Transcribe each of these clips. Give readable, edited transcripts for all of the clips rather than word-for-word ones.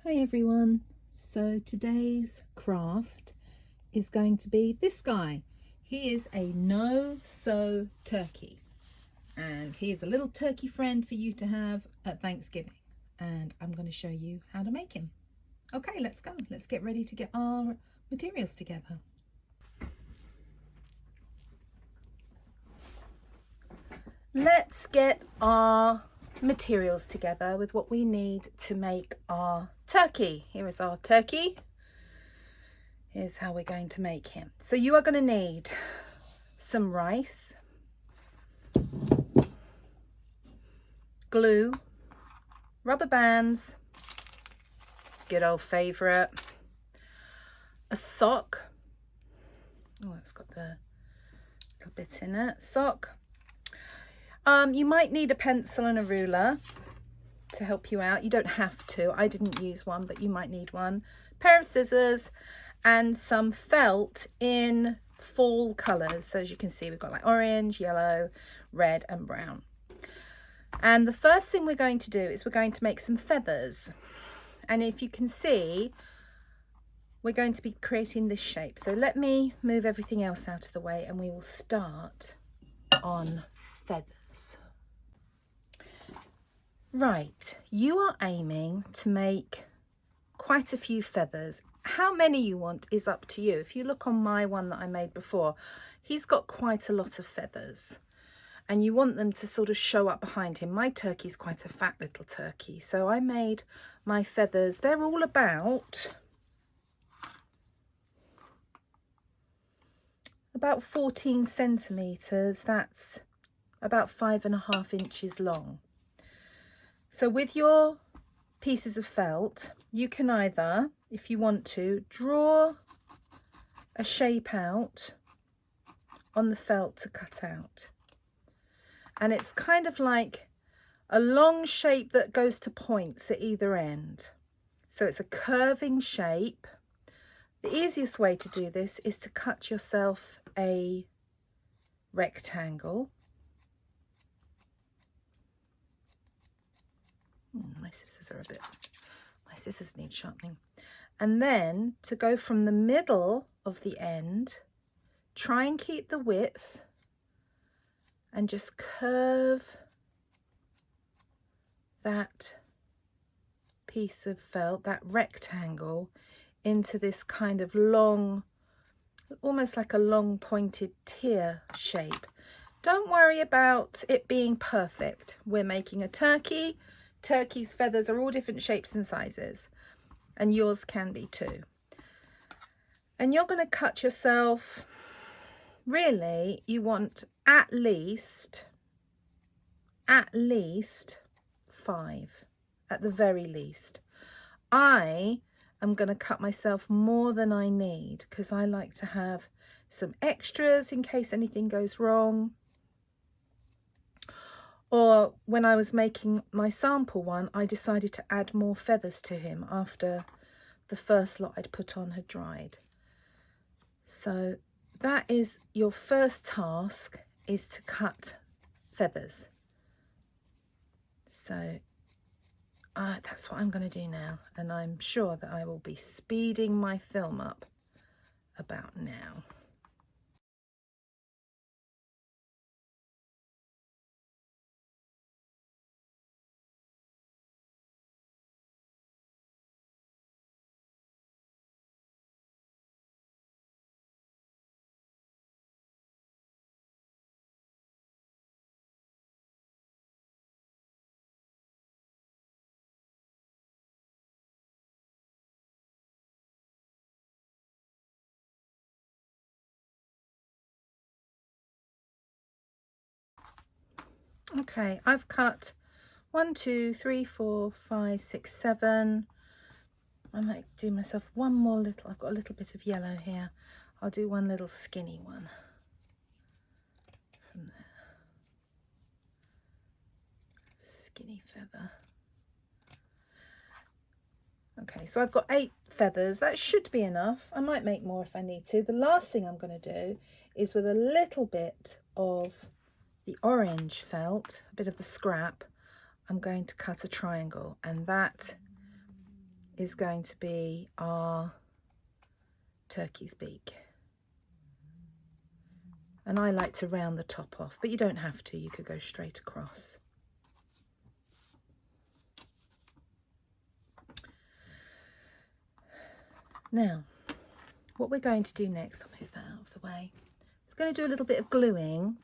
Hi everyone, so today's craft is going to be this guy. He is a no-sew turkey and he is a little turkey friend for you to have at Thanksgiving, and I'm going to show you how to make him. Okay, let's go. Let's get ready to get our materials together. Let's get our materials together with what we need to make our turkey. Here is our turkey. Here's how we're going to make him. So you are going to need some rice, glue, rubber bands, good old favourite, a sock. Oh, it's got the little bits in it. Sock. You might need a pencil and a ruler to help you out. You don't have to. I didn't use one, but you might need one. Pair of scissors and some felt in fall colours. So as you can see, we've got like orange, yellow, red and brown. And the first thing we're going to do is we're going to make some feathers. And if you can see, we're going to be creating this shape. So let me move everything else out of the way and we will start on feathers. Right, you are aiming to make quite a few feathers. How many you want is up to you. If you look on my one that I made before, he's got quite a lot of feathers and you want them to sort of show up behind him. My turkey's quite a fat little turkey, so I made my feathers. They're all about 14 centimeters. That's about 5.5 inches long. So with your pieces of felt, you can either, if you want to, draw a shape out on the felt to cut out. And it's kind of like a long shape that goes to points at either end. So it's a curving shape. The easiest way to do this is to cut yourself a rectangle. My scissors need sharpening. And then to go from the middle of the end, try and keep the width and just curve that piece of felt, that rectangle, into this kind of long, almost like a long pointed tear shape. Don't worry about it being perfect. We're making a turkey. Turkey's feathers are all different shapes and sizes, and yours can be too. And you're going to cut yourself, really, you want at least 5, at the very least. I am going to cut myself more than I need because I like to have some extras in case anything goes wrong. Or when I was making my sample one, I decided to add more feathers to him after the first lot I'd put on had dried. So that is your first task, is to cut feathers. So that's what I'm going to do now, and I'm sure that I will be speeding my film up about now. Okay, I've cut 1, 2, 3, 4, 5, 6, 7. I might do myself one more little, I've got a little bit of yellow here. I'll do one little skinny one from there. Skinny feather. Okay, so I've got 8 feathers. That should be enough. I might make more if I need to. The last thing I'm going to do is, with a little bit of the orange felt, a bit of the scrap, I'm going to cut a triangle, and that is going to be our turkey's beak. And I like to round the top off, but you don't have to, you could go straight across. Now, what we're going to do next, I'll move that out of the way. It's going to do a little bit of gluing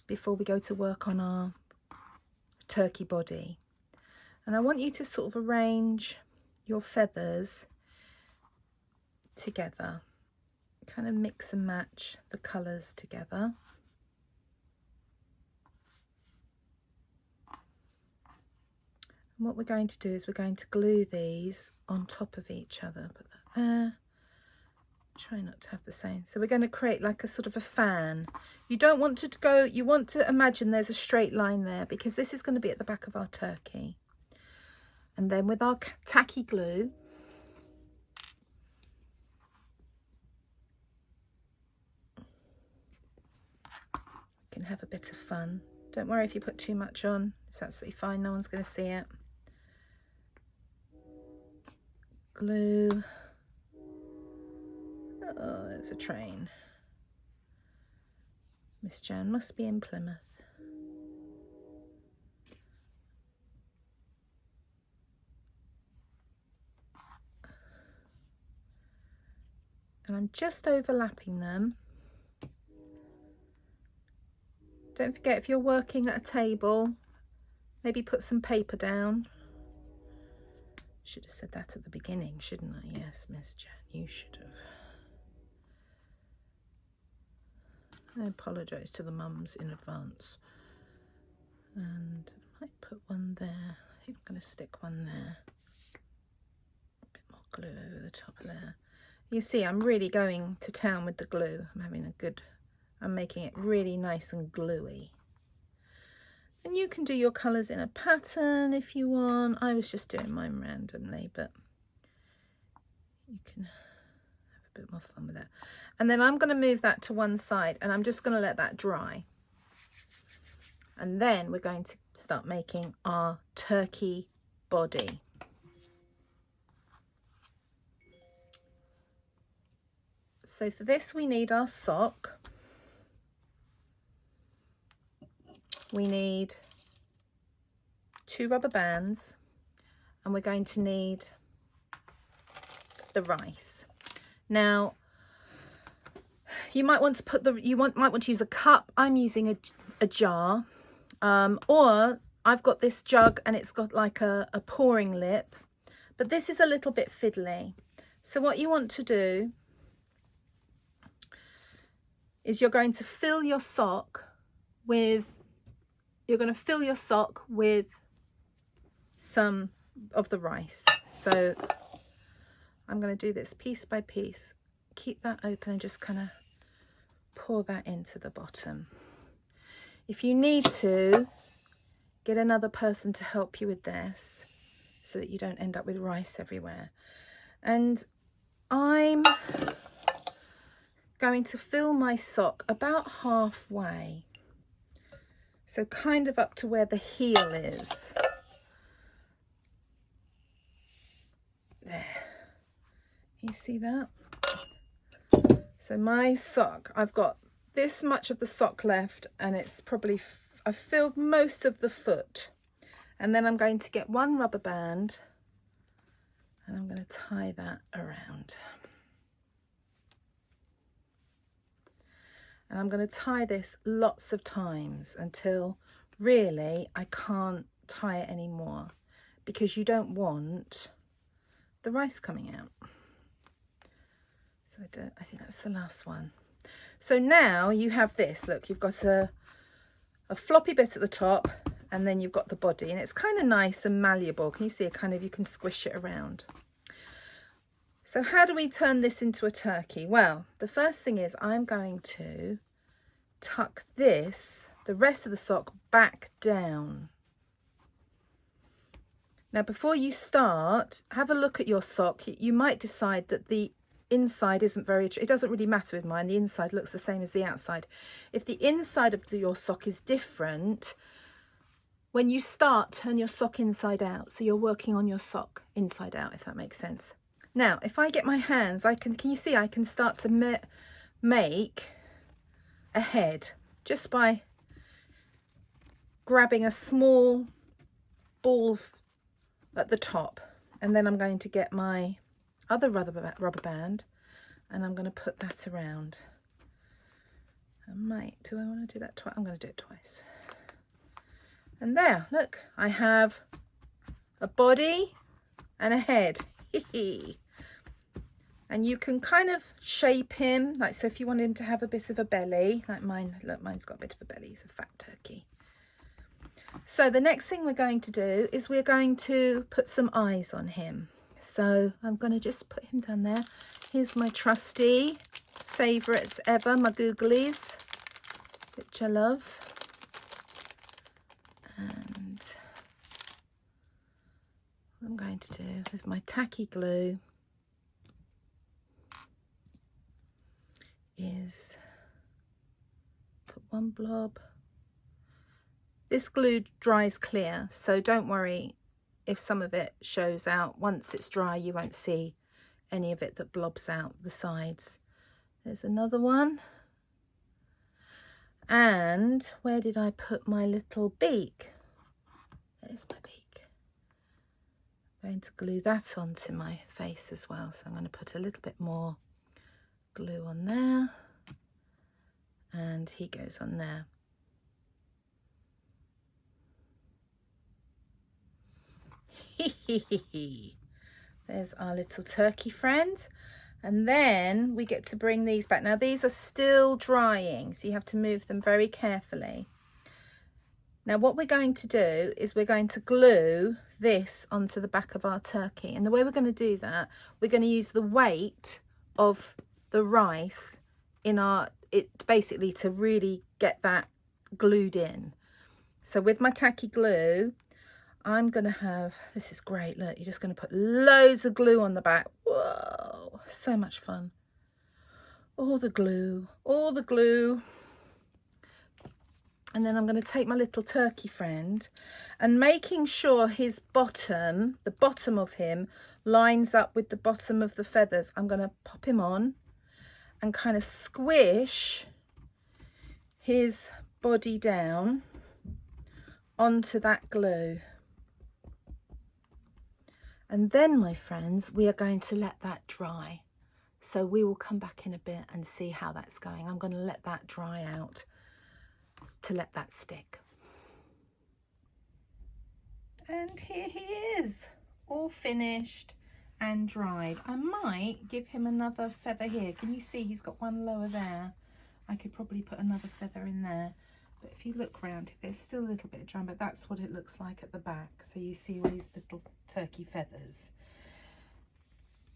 before we go to work on our turkey body. And I want you to sort of arrange your feathers together, kind of mix and match the colours together. And what we're going to do is we're going to glue these on top of each other. Put that there. Try not to have the same. So we're going to create like a sort of a fan. You don't want to go, you want to imagine there's a straight line there, because this is going to be at the back of our turkey. And then with our tacky glue, we can have a bit of fun. Don't worry if you put too much on, it's absolutely fine, no one's going to see it. Glue. Oh, there's a train. Miss Jan must be in Plymouth. And I'm just overlapping them. Don't forget, if you're working at a table, maybe put some paper down. Should have said that at the beginning, shouldn't I? Yes, Miss Jan, you should have. I apologise to the mums in advance. And I might put one there. I think I'm going to stick one there. A bit more glue over the top of there. You see, I'm really going to town with the glue. I'm making it really nice and gluey. And you can do your colours in a pattern if you want. I was just doing mine randomly, but you can have a bit more fun with that. And then I'm going to move that to one side, and I'm just going to let that dry. And then we're going to start making our turkey body. So for this we need our sock. We need 2 rubber bands, and we're going to need the rice. Now, you might want to put might want to use a cup. I'm using a jar, or I've got this jug and it's got like a pouring lip, but this is a little bit fiddly. So what you want to do is you're going to fill your sock with some of the rice. So I'm going to do this piece by piece. Keep that open and just kind of pour that into the bottom. If you need to, get another person to help you with this so that you don't end up with rice everywhere. And I'm going to fill my sock about halfway. So kind of up to where the heel is. There. You see that? So my sock, I've got this much of the sock left, and it's probably, I've filled most of the foot. And then I'm going to get one rubber band and I'm going to tie that around. And I'm going to tie this lots of times until really I can't tie it anymore, because you don't want the rice coming out. So I think that's the last one. So now you have this, look, you've got a floppy bit at the top, and then you've got the body, and it's kind of nice and malleable. Can you see it? You can squish it around. So how do we turn this into a turkey? Well, the first thing is I'm going to tuck the rest of the sock back down. Now, before you start, have a look at your sock. You might decide that the inside isn't it doesn't really matter with mine. The inside looks the same as the outside. If the inside of your sock is different, when you start, turn your sock inside out. So you're working on your sock inside out, if that makes sense. Now, if I get my hands, can you see I can start to make a head just by grabbing a small ball at the top. And then I'm going to get my other rubber band and I'm going to put that around. Do I want to do that twice? I'm going to do it twice. And there, look, I have a body and a head. And you can kind of shape him, like, so if you want him to have a bit of a belly, like mine, look, mine's got a bit of a belly, he's a fat turkey. So the next thing we're going to do is we're going to put some eyes on him. So I'm going to just put him down there. Here's my trusty favourites ever, my googlies, which I love. And what I'm going to do with my tacky glue is put one blob. This glue dries clear, so don't worry if some of it shows out. Once it's dry, you won't see any of it that blobs out the sides. There's another one. And where did I put my little beak? There's my beak. I'm going to glue that onto my face as well. So I'm going to put a little bit more glue on there. And he goes on there. There's our little turkey friend. And then we get to bring these back. Now these are still drying, so you have to move them very carefully. Now what we're going to do is we're going to glue this onto the back of our turkey. And the way we're going to do that, we're going to use the weight of the rice in basically to really get that glued in. So with my tacky glue, I'm going to have, this is great, look, you're just going to put loads of glue on the back. Whoa, so much fun. All the glue, all the glue. And then I'm going to take my little turkey friend and making sure his bottom, the bottom of him, lines up with the bottom of the feathers. I'm going to pop him on and kind of squish his body down onto that glue. And then, my friends, we are going to let that dry. So we will come back in a bit and see how that's going. I'm going to let that dry out to let that stick. And here he is, all finished and dried. I might give him another feather here. Can you see he's got one lower there? I could probably put another feather in there. But if you look round, there's still a little bit of dry, but that's what it looks like at the back. So you see all these little turkey feathers.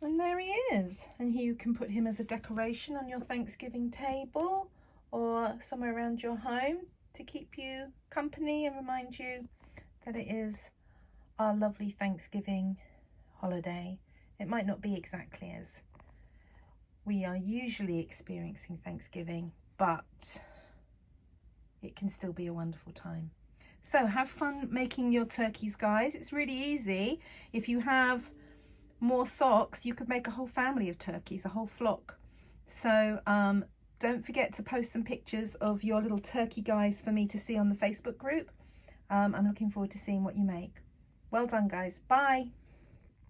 And there he is. And here you can put him as a decoration on your Thanksgiving table or somewhere around your home to keep you company and remind you that it is our lovely Thanksgiving holiday. It might not be exactly as we are usually experiencing Thanksgiving, but it can still be a wonderful time. So have fun making your turkeys, guys. It's really easy. If you have more socks, you could make a whole family of turkeys, a whole flock. So don't forget to post some pictures of your little turkey guys for me to see on the Facebook group. I'm looking forward to seeing what you make. Well done, guys. Bye.